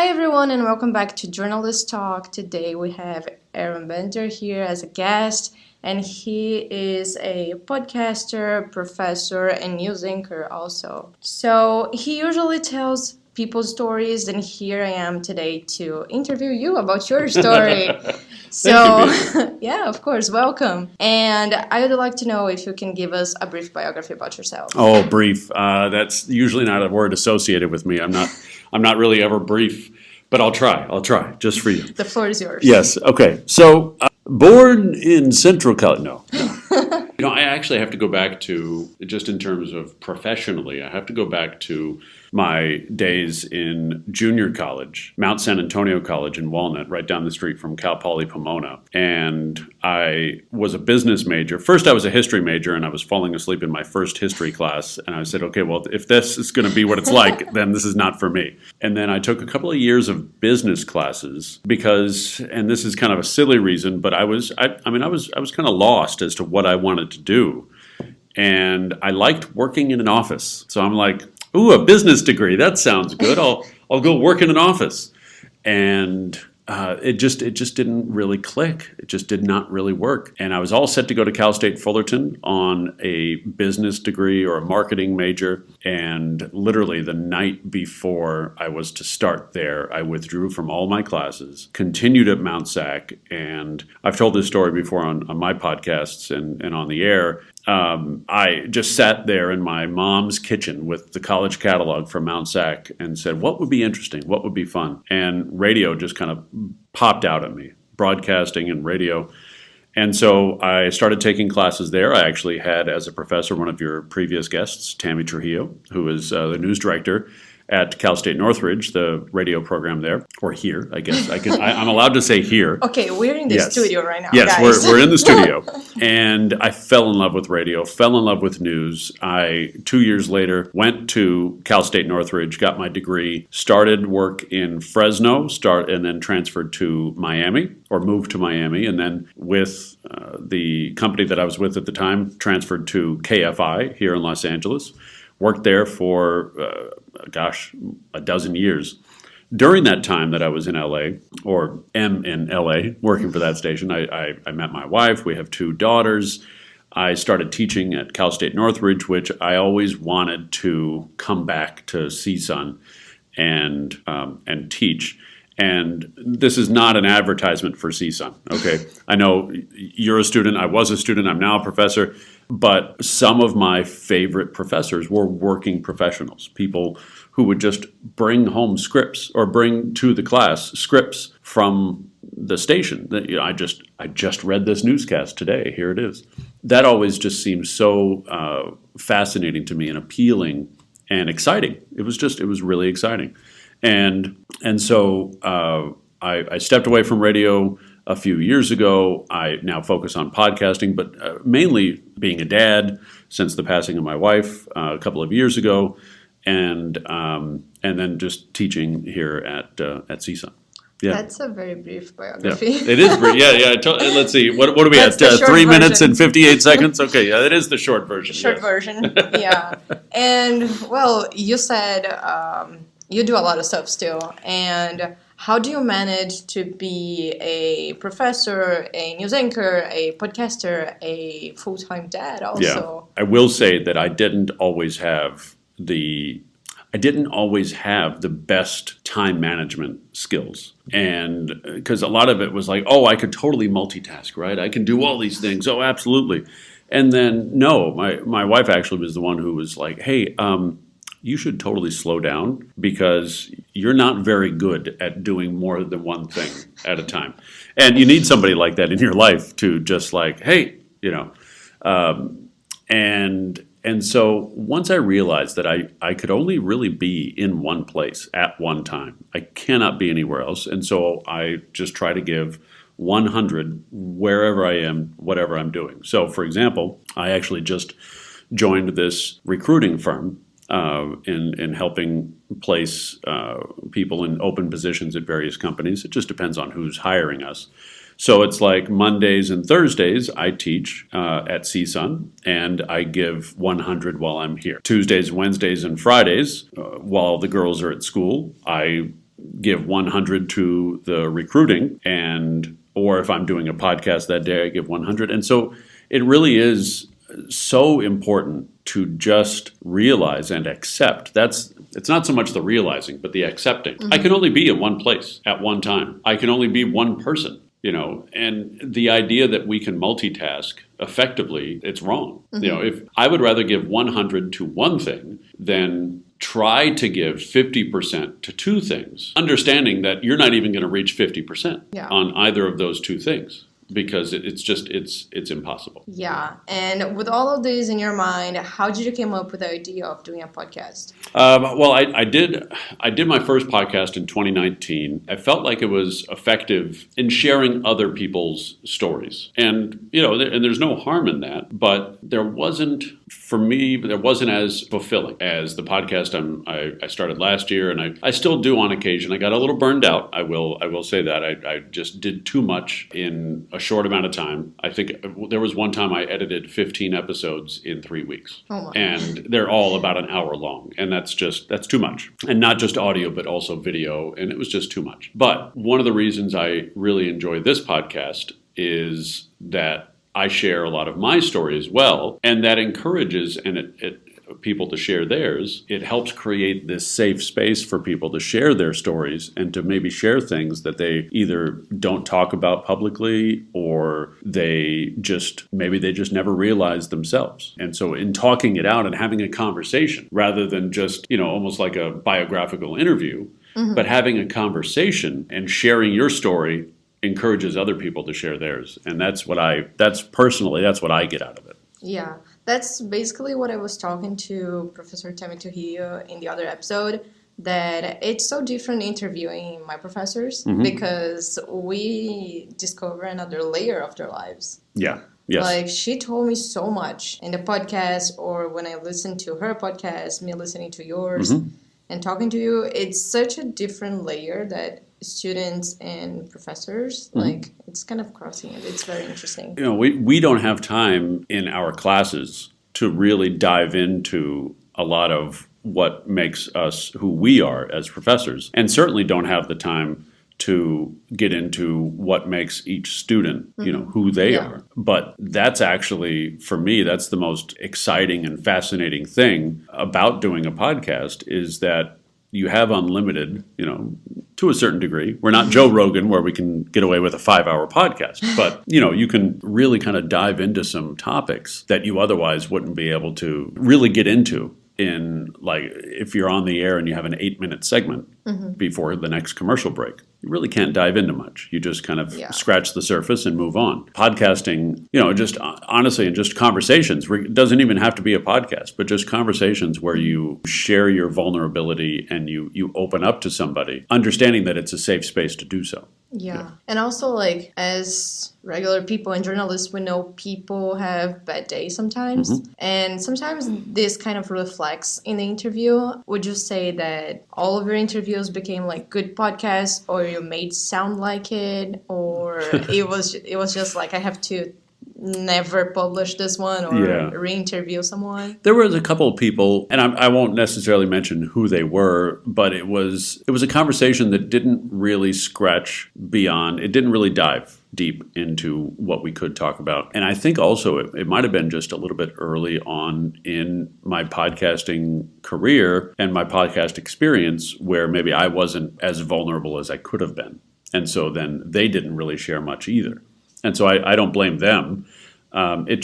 Hi everyone and welcome back to Journalist Talk. Today we have Aron Bender here as a guest, and he is a podcaster, professor, and news anchor also. So he usually tells people's stories, and here I am today to interview you about your story. So, yeah, of course, welcome. And I would like to know if you can give us a brief biography about yourself. Oh, brief. That's usually not a word associated with me. I'm not really ever brief, but I'll try, just for you. The floor is yours. Yes. Okay. So, born in Central California. No. I actually have to go back to, just in terms of professionally, I have to go back to my days in junior college, Mount San Antonio College in Walnut, right down the street from Cal Poly Pomona. And I was a business major. First, I was a history major, and I was falling asleep in my first history class. And I said, okay, well, if this is going to be what it's like, then this is not for me. And then I took a couple of years of business classes because, and this is kind of a silly reason, but I was kind of lost as to what I wanted to do. And I liked working in an office. So I'm like, ooh, a business degree. That sounds good. I'll go work in an office. And it just didn't really click. It just did not really work. And I was all set to go to Cal State Fullerton on a business degree or a marketing major. And literally the night before I was to start there, I withdrew from all my classes, continued at Mount Sac. And I've told this story before on my podcasts and on the air. I just sat there in my mom's kitchen with the college catalog from Mount Sac and said, what would be interesting? What would be fun? And radio just kind of popped out at me, broadcasting and radio. And so I started taking classes there. I actually had as a professor one of your previous guests, Tammy Trujillo, who is the news director at Cal State Northridge, the radio program there, or here, I guess. I'm allowed to say here. Okay, we're in the studio right now, yes, guys. we're in the studio. And I fell in love with radio, fell in love with news. I, 2 years later, went to Cal State Northridge, got my degree, started work in Fresno, and then transferred to Miami, or moved to Miami, and then with the company that I was with at the time, transferred to KFI here in Los Angeles. Worked there for, a dozen years. During that time that I was in LA, or am in LA, working for that station, I met my wife. We have 2 daughters. I started teaching at Cal State Northridge, which I always wanted to come back to CSUN and teach. And this is not an advertisement for CSUN, okay? I know you're a student, I was a student, I'm now a professor, but some of my favorite professors were working professionals, people who would just bring home scripts or bring to the class scripts from the station. I just read this newscast today, here it is. That always just seems so fascinating to me and appealing and exciting. It was really exciting. And so I stepped away from radio a few years ago. I now focus on podcasting, but mainly being a dad since the passing of my wife a couple of years ago, and then just teaching here at CSUN. Yeah. That's a very brief biography. Yeah. It is brief. Yeah. Let's see. What are we at? 3 minutes and 58 seconds? Okay, yeah, that is the short version. Version, yeah. And, well, you said you do a lot of stuff still. And how do you manage to be a professor, a news anchor, a podcaster, a full-time dad also? Yeah. I will say that I didn't always have the best time management skills. And because a lot of it was like, oh, I could totally multitask, right? I can do all these things. Oh, absolutely. And then, no, my wife actually was the one who was like, hey, you should totally slow down because you're not very good at doing more than one thing at a time. And you need somebody like that in your life to just like, hey, and so once I realized that I could only really be in one place at one time, I cannot be anywhere else. And so I just try to give 100 wherever I am, whatever I'm doing. So for example, I actually just joined this recruiting firm in helping place people in open positions at various companies. It just depends on who's hiring us. So it's like Mondays and Thursdays I teach at CSUN, and I give 100 while I'm here. Tuesdays, Wednesdays, and Fridays, while the girls are at school, I give 100 to the recruiting, or if I'm doing a podcast that day, I give 100. And so it really is so important to just realize and accept. It's not so much the realizing, but the accepting. I can only be in one place at one time. I can only be one person, and the idea that we can multitask effectively, it's wrong. If I would rather give 100 to one thing than try to give 50% to two things, understanding that you're not even going to reach 50% on either of those two things. Because it's impossible. Yeah. And with all of this in your mind, how did you come up with the idea of doing a podcast? Well, I did my first podcast in 2019. I felt like it was effective in sharing other people's stories. And, and there's no harm in that. But for me, there wasn't as fulfilling as the podcast I started last year. And I still do on occasion. I got a little burned out. I will say that. I just did too much in a short amount of time. I think there was one time I edited 15 episodes in 3 weeks. Oh my. And they're all about an hour long. And that's too much. And not just audio, but also video. And it was just too much. But one of the reasons I really enjoy this podcast is that I share a lot of my story as well. And that encourages people to share theirs. It helps create this safe space for people to share their stories and to maybe share things that they either don't talk about publicly or they just never realized themselves. And so in talking it out and having a conversation rather than just, almost like a biographical interview, but having a conversation and sharing your story encourages other people to share theirs. And that's what I get out of it. Yeah. That's basically what I was talking to Professor Tammy Trujillo in the other episode, that it's so different interviewing my professors because we discover another layer of their lives. Yeah. Yes. Like, she told me so much in the podcast, or when I listened to her podcast, me listening to yours and talking to you, it's such a different layer that students and professors, it's kind of crossing it. It's very interesting. We don't have time in our classes to really dive into a lot of what makes us who we are as professors, and certainly don't have the time to get into what makes each student, who they are. But that's actually, for me, that's the most exciting and fascinating thing about doing a podcast, is that you have unlimited, to a certain degree. We're not Joe Rogan where we can get away with a 5-hour podcast, but, you can really kind of dive into some topics that you otherwise wouldn't be able to really get into in, like, if you're on the air and you have an 8-minute segment before the next commercial break. You really can't dive into much. You just kind of scratch the surface and move on. Podcasting, just honestly, and just conversations, it doesn't even have to be a podcast, but just conversations where you share your vulnerability and you open up to somebody, understanding that it's a safe space to do so. Yeah. And also, as regular people and journalists, we know people have bad days sometimes. And sometimes this kind of reflects in the interview. Would you say that all of your interviews became like good podcasts, or you made sound like it, or it was just like, I have to never publish this one or re-interview someone? There was a couple of people, and I won't necessarily mention who they were, but it was a conversation that didn't really scratch beyond, it didn't really dive deep into what we could talk about. And I think also it might have been just a little bit early on in my podcasting career and my podcast experience where maybe I wasn't as vulnerable as I could have been. And so then they didn't really share much either. And so I don't blame them. We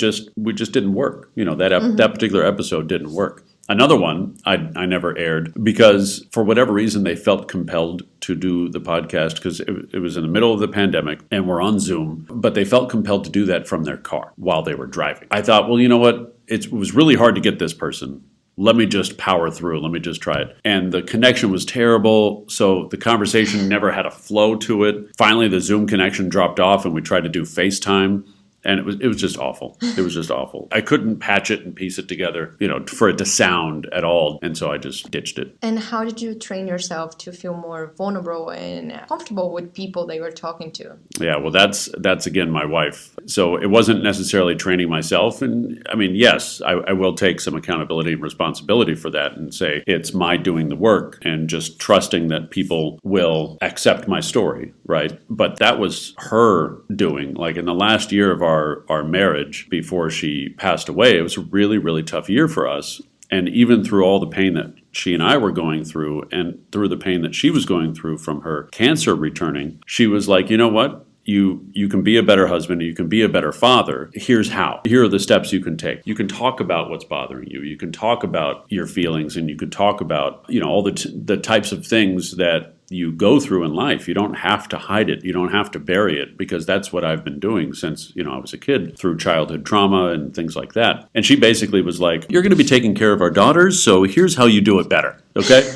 just didn't work. That particular episode didn't work. Another one I never aired because for whatever reason they felt compelled to do the podcast because it was in the middle of the pandemic and we're on Zoom, but they felt compelled to do that from their car while they were driving. I thought, well, you know what? It was really hard to get this person. Let me just power through. Let me just try it. And the connection was terrible, so the conversation never had a flow to it. Finally, the Zoom connection dropped off and we tried to do FaceTime. And it was just awful. It was just awful. I couldn't patch it and piece it together, for it to sound at all. And so I just ditched it. And how did you train yourself to feel more vulnerable and comfortable with people that you were talking to? Yeah, well, that's again my wife. So it wasn't necessarily training myself. And I mean, yes, I will take some accountability and responsibility for that and say it's my doing the work and just trusting that people will accept my story, right? But that was her doing. Like in the last year of our marriage before she passed away, it was a really, really tough year for us. And even through all the pain that she and I were going through and through the pain that she was going through from her cancer returning, she was like, you know what? You can be a better husband, you can be a better father. Here's how. Here are the steps you can take. You can talk about what's bothering you. You can talk about your feelings, and you can talk about, all the types of things that you go through in life. You don't have to hide it. You don't have to bury it, because that's what I've been doing since, I was a kid, through childhood trauma and things like that. And she basically was like, you're going to be taking care of our daughters, so here's how you do it better. Okay?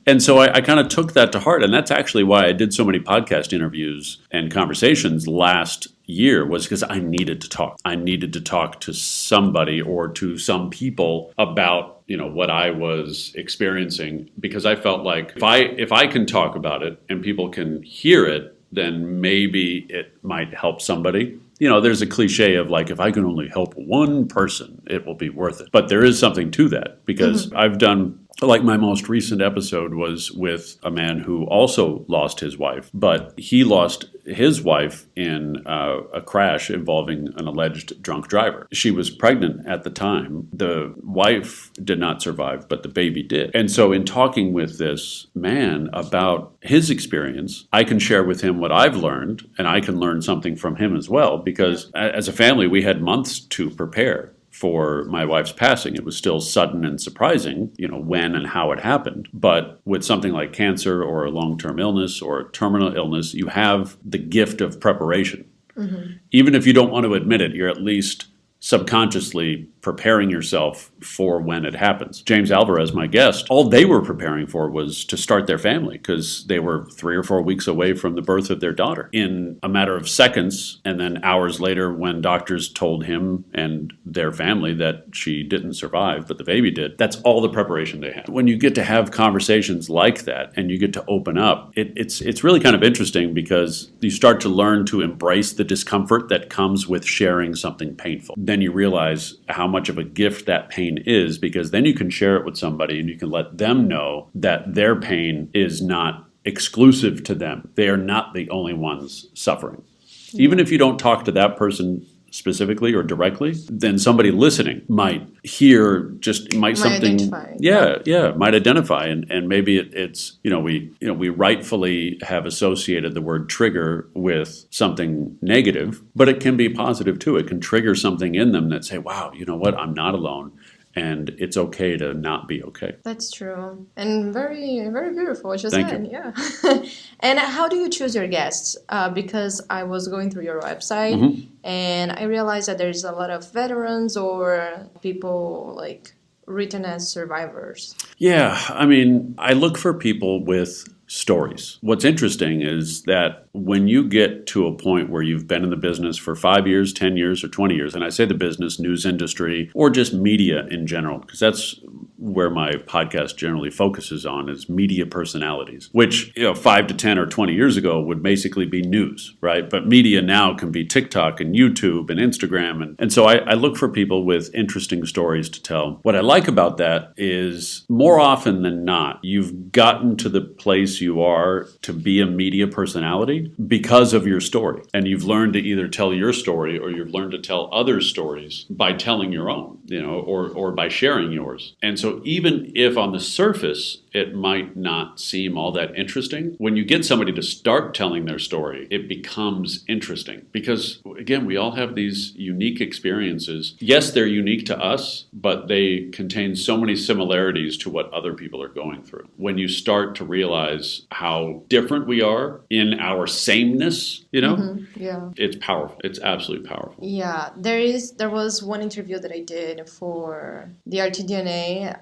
And so I kind of took that to heart. And that's actually why I did so many podcast interviews and conversations last year, was because I needed to talk. I needed to talk to somebody or to some people about, what I was experiencing, because I felt like if I can talk about it and people can hear it, then maybe it might help somebody. There's a cliche of like, if I can only help one person, it will be worth it. But there is something to that, because I've done, like my most recent episode was with a man who also lost his wife, but he lost his wife in a crash involving an alleged drunk driver. She was pregnant at the time. The wife did not survive, but the baby did. And so in talking with this man about his experience, I can share with him what I've learned, and I can learn something from him as well, because as a family, we had months to prepare for my wife's passing. It was still sudden and surprising, when and how it happened. But with something like cancer or a long-term illness or a terminal illness, you have the gift of preparation. Mm-hmm. Even if you don't want to admit it, you're at least subconsciously preparing yourself for when it happens. James Alvarez, my guest, all they were preparing for was to start their family, because they were 3 or 4 weeks away from the birth of their daughter. In a matter of seconds, and then hours later, when doctors told him and their family that she didn't survive, but the baby did, that's all the preparation they had. When you get to have conversations like that and you get to open up, it's really kind of interesting, because you start to learn to embrace the discomfort that comes with sharing something painful. Then you realize how much of a gift that pain is, because then you can share it with somebody and you can let them know that their pain is not exclusive to them. They are not the only ones suffering. Even if you don't talk to that person specifically or directly, then somebody listening might hear, might something, identify. might identify, and maybe it's we rightfully have associated the word trigger with something negative, but it can be positive too. It can trigger something in them that say, wow, you know what, I'm not alone. And it's okay to not be okay. That's true. And very, very beautiful, what you Thank said. you. Yeah. And how do you choose your guests? Because I was going through your website, and I realized that there's a lot of veterans or people like written as survivors. Yeah, I mean, I look for people with stories. What's interesting is that when you get to a point where you've been in the business for 5 years, 10 years, or 20 years, and I say the business, news industry, or just media in general, because that's where my podcast generally focuses on, is media personalities, which 5 to 10 or 20 years ago would basically be news, right? But media now can be TikTok and YouTube and Instagram. And so I look for people with interesting stories to tell. What I like about that is, more often than not, you've gotten to the place you are to be a media personality because of your story. And you've learned to either tell your story, or you've learned to tell others' stories by telling your own, or by sharing yours. And so even if on the surface it might not seem all that interesting, when you get somebody to start telling their story, it becomes interesting. Because again, we all have these unique experiences. Yes, they're unique to us, but they contain so many similarities to what other people are going through. When you start to realize how different we are in our sameness, it's powerful. It's absolutely powerful. Yeah, there was one interview that I did for the RTDNA,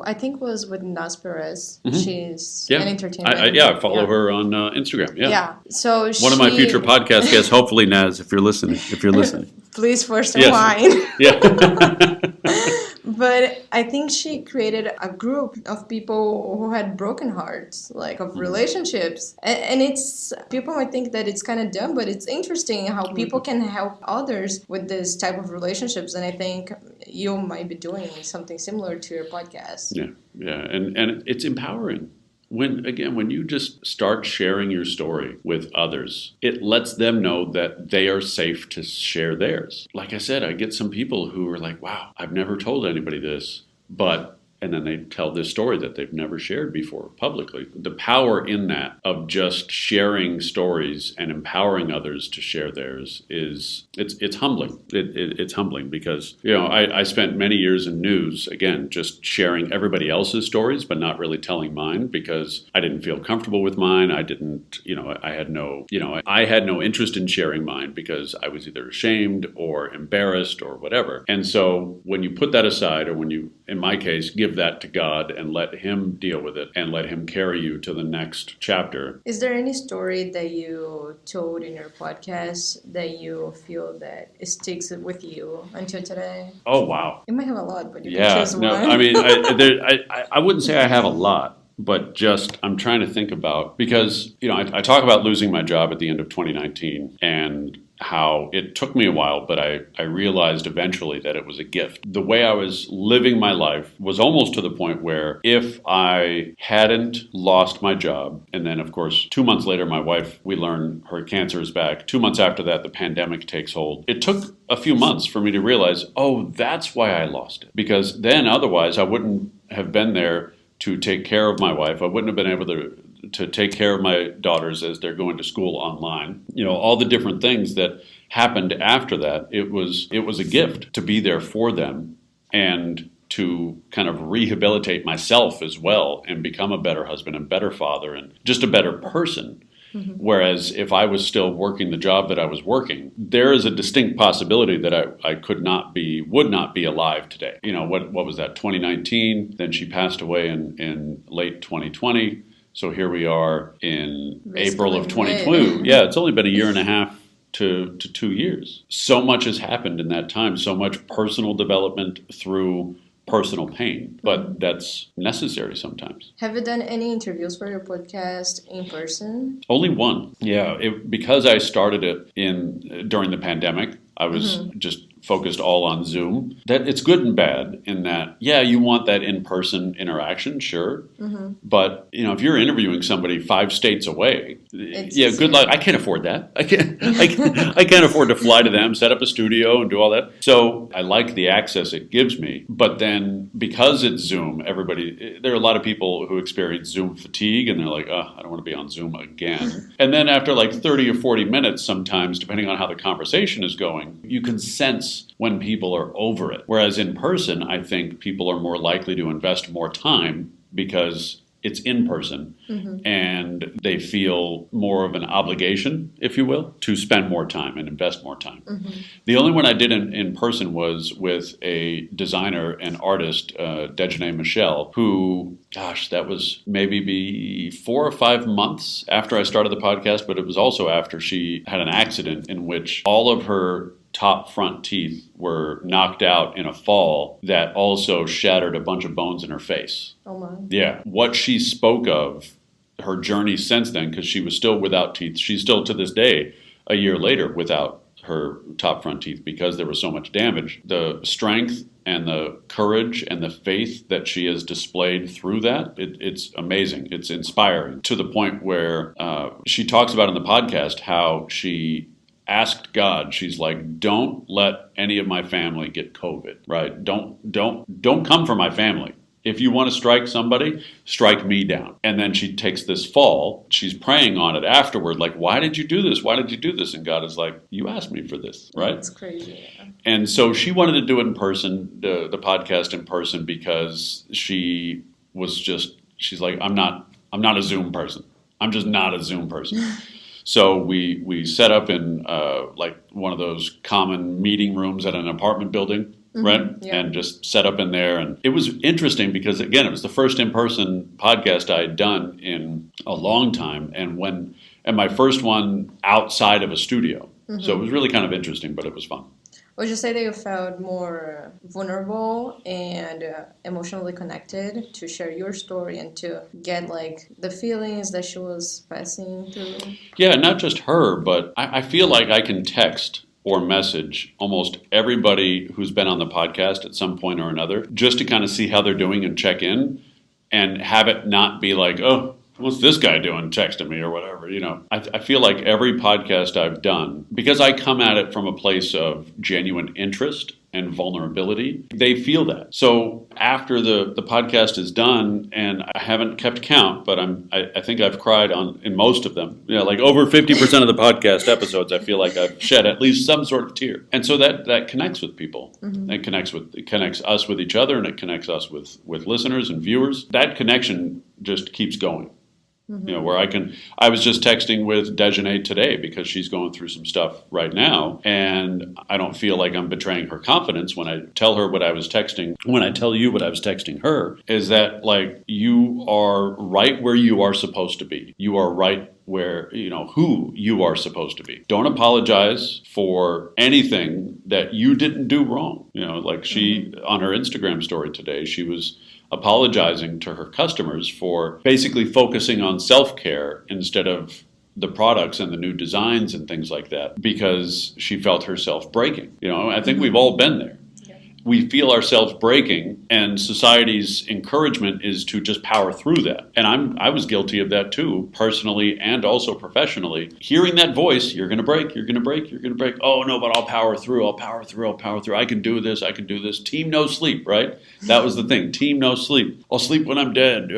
I think was with Nas Perez, Beatriz. Mm-hmm. She's an entertainment. I follow her on Instagram. Yeah. Yeah. So one of my future podcast guests, hopefully, Naz, if you're listening. Please for some wine. Yeah. But I think she created a group of people who had broken hearts, like of relationships. And it's, people might think that it's kind of dumb, but it's interesting how people can help others with this type of relationships. And I think you might be doing something similar to your podcast. Yeah. And it's empowering. When you just start sharing your story with others, it lets them know that they are safe to share theirs. Like I said, I get some people who are like, wow, I've never told anybody this, and then they tell this story that they've never shared before publicly. The power in that of just sharing stories and empowering others to share theirs it's humbling. It's humbling because, I spent many years in news, again, just sharing everybody else's stories, but not really telling mine because I didn't feel comfortable with mine. I didn't, I had no interest in sharing mine because I was either ashamed or embarrassed or whatever. And so when you put that aside, or when you, in my case, give that to God and let Him deal with it and let Him carry you to the next chapter. Is there any story that you told in your podcast that you feel that it sticks with you until today? Oh, wow. You might have a lot, but you can choose one. I mean, I wouldn't say I have a lot. But just, I'm trying to think about, because, I talk about losing my job at the end of 2019 and how it took me a while, but I realized eventually that it was a gift. The way I was living my life was almost to the point where if I hadn't lost my job, and then of course 2 months later my wife, we learn her cancer is back. 2 months after that, the pandemic takes hold. It took a few months for me to realize, oh, that's why I lost it. Because then otherwise I wouldn't have been there to take care of my wife. I wouldn't have been able to take care of my daughters as they're going to school online. All the different things that happened after that. It was a gift to be there for them and to kind of rehabilitate myself as well and become a better husband and better father and just a better person. Mm-hmm. Whereas if I was still working the job that I was working, there is a distinct possibility that I would not be alive today. What was that, 2019? Then she passed away in late 2020. So here we are in April of 2022. Yeah, it's only been a year and a half to 2 years. So much has happened in that time, so much personal development through personal pain, but that's necessary sometimes. Have you done any interviews for your podcast in person? Only one. Yeah, because I started it during the pandemic. I was just focused all on Zoom. That it's good and bad in that, you want that in-person interaction, sure. Mm-hmm. But, if you're interviewing somebody 5 states away, good luck. I can't afford that. I can't afford to fly to them, set up a studio and do all that. So I like the access it gives me. But then because it's Zoom, there are a lot of people who experience Zoom fatigue and they're like, I don't want to be on Zoom again. And then after like 30 or 40 minutes sometimes, depending on how the conversation is going, you can sense when people are over it. Whereas in person, I think people are more likely to invest more time because it's in person and they feel more of an obligation, if you will, to spend more time and invest more time. Mm-hmm. The only one I did in person was with a designer and artist, Dejane Michelle, who, that was maybe 4 or 5 months after I started the podcast, but it was also after she had an accident in which all of her top front teeth were knocked out in a fall that also shattered a bunch of bones in her face. Oh my. Yeah. What she spoke of, her journey since then, because she was still without teeth. She's still to this day, a year later, without her top front teeth because there was so much damage. The strength and the courage and the faith that she has displayed through that, it's amazing. It's inspiring to the point where she talks about in the podcast how she asked God, she's like, don't let any of my family get COVID, right? Don't come for my family. If you want to strike somebody, strike me down. And then she takes this fall. She's praying on it afterward, like, why did you do this? Why did you do this? And God is like, you asked me for this, right? That's crazy. Yeah. And so she wanted to do it in person, the podcast in person, because she's like, I'm not a Zoom person. I'm just not a Zoom person. So we set up in like one of those common meeting rooms at an apartment building right? Yeah. And just set up in there. And it was interesting because, again, it was the first in-person podcast I had done in a long time, and my first one outside of a studio. So it was really kind of interesting, but it was fun. Would you say that you felt more vulnerable and emotionally connected to share your story and to get like the feelings that she was passing through? Yeah, not just her, but I feel like I can text or message almost everybody who's been on the podcast at some point or another just to kind of see how they're doing and check in and have it not be like, oh, what's this guy doing texting me or whatever, you know. I feel like every podcast I've done, because I come at it from a place of genuine interest and vulnerability, they feel that. So after the podcast is done, and I haven't kept count, but I think I've cried in most of them. You know, like over 50% of the podcast episodes, I feel like I've shed at least some sort of tear. And so that connects with people. It connects us with each other, and it connects us with listeners and viewers. That connection just keeps going. You know, where I was just texting with Dejanay today because she's going through some stuff right now, and I don't feel like I'm betraying her confidence when I tell her what I was texting, when I tell you what I was texting her, is that like, you are right where you are supposed to be. You are right where, you know, who you are supposed to be. Don't apologize for anything that you didn't do wrong. You know, like she, on her Instagram story today, she was apologizing to her customers for basically focusing on self-care instead of the products and the new designs and things like that, because she felt herself breaking. You know, I think we've all been there. We feel ourselves breaking, and society's encouragement is to just power through that. And I was guilty of that too, personally and also professionally. Hearing that voice, you're going to break, you're going to break, you're going to break. Oh no, but I'll power through, I'll power through, I'll power through. I can do this, I can do this. Team no sleep, right? That was the thing. Team no sleep. I'll sleep when I'm dead.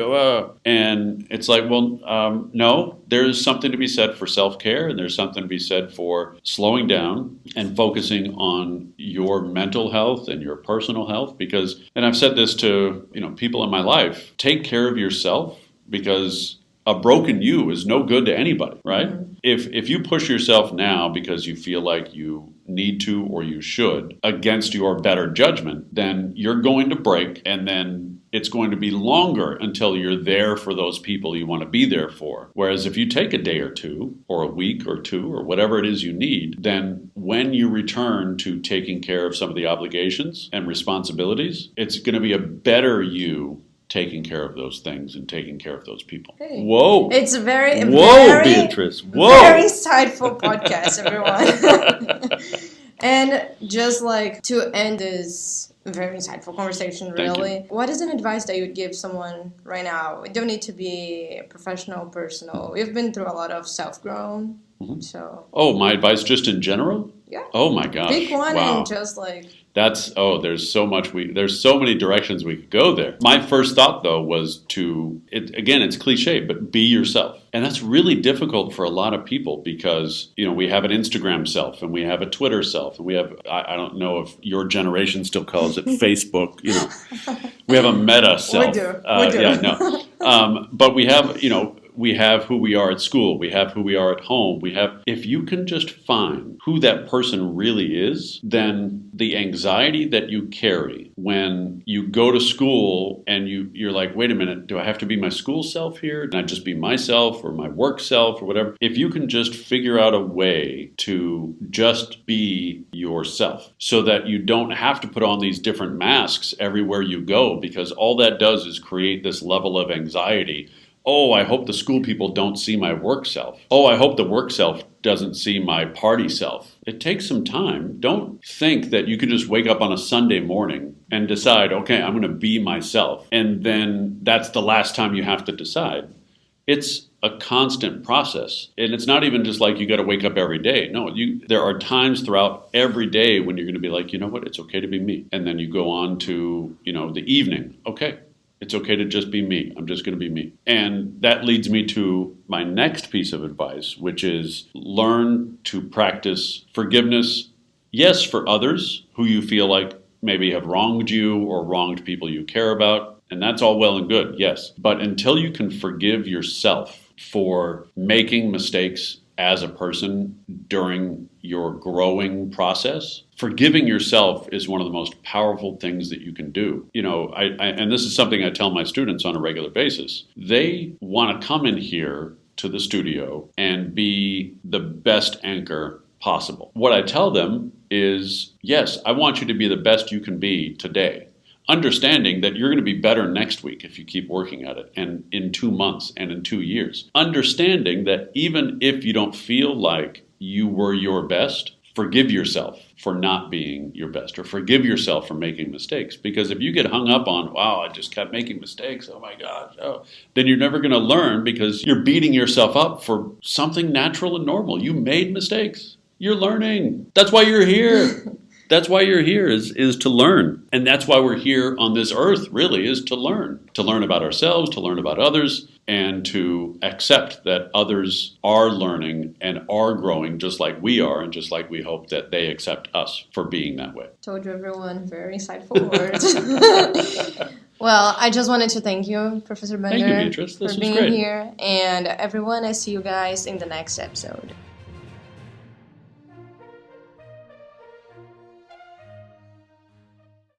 And it's like, well, no, there's something to be said for self-care, and there's something to be said for slowing down and focusing on your mental health and your personal health. Because, and I've said this to, you know, people in my life, take care of yourself, because a broken you is no good to anybody, right? If you push yourself now because you feel like you need to or you should against your better judgment, then you're going to break, and then it's going to be longer until you're there for those people you want to be there for. Whereas if you take a day or two or a week or two or whatever it is you need, then when you return to taking care of some of the obligations and responsibilities, it's going to be a better you taking care of those things and taking care of those people. Hey. Whoa. It's a very, Beatriz. Whoa. Very insightful podcast, everyone. And just like to end this very insightful conversation, really, what is an advice that you would give someone right now? It don't need to be professional, personal. We've been through a lot of self-grown, so. Oh, my advice just in general? Yeah. Oh my gosh. Pick one wow. and just like. There's so much there's so many directions we could go there. My first thought though was it's cliche, but be yourself. And that's really difficult for a lot of people because, you know, we have an Instagram self and we have a Twitter self and we have, I don't know if your generation still calls it Facebook, you know, we have a meta self. We do. Yeah, no. But we have, you know, we have who we are at school. We have who we are at home. If you can just find who that person really is, then the anxiety that you carry when you go to school and you're like, wait a minute, do I have to be my school self here? Can I just be myself or my work self or whatever? If you can just figure out a way to just be yourself so that you don't have to put on these different masks everywhere you go, because all that does is create this level of anxiety. Oh, I hope the school people don't see my work self. Oh, I hope the work self doesn't see my party self. It takes some time. Don't think that you can just wake up on a Sunday morning and decide, okay, I'm going to be myself. And then that's the last time you have to decide. It's a constant process. And it's not even just like you got to wake up every day. No, there are times throughout every day when you're going to be like, you know what, it's okay to be me. And then you go on to, you know, the evening. Okay. It's okay to just be me. I'm just going to be me. And that leads me to my next piece of advice, which is learn to practice forgiveness. Yes, for others who you feel like maybe have wronged you or wronged people you care about. And that's all well and good, yes. But until you can forgive yourself for making mistakes as a person during your growing process, forgiving yourself is one of the most powerful things that you can do. And this is something I tell my students on a regular basis. They want to come in here to the studio and be the best anchor possible. What I tell them is, yes, I want you to be the best you can be today, understanding that you're going to be better next week if you keep working at it, and in 2 months and in 2 years. Understanding that even if you don't feel like you were your best, forgive yourself for not being your best, or forgive yourself for making mistakes. Because if you get hung up on, wow, I just kept making mistakes, oh my gosh, then you're never going to learn, because you're beating yourself up for something natural and normal. You made mistakes. You're learning. That's why you're here. That's why you're here, is to learn. And that's why we're here on this earth, really, is to learn about ourselves, to learn about others, and to accept that others are learning and are growing just like we are, and just like we hope that they accept us for being that way. Told you, everyone. Very insightful words. Well, I just wanted to thank you, Professor Bender, Thank you, Beatrice. This for was being great. here. And everyone, I see you guys in the next episode.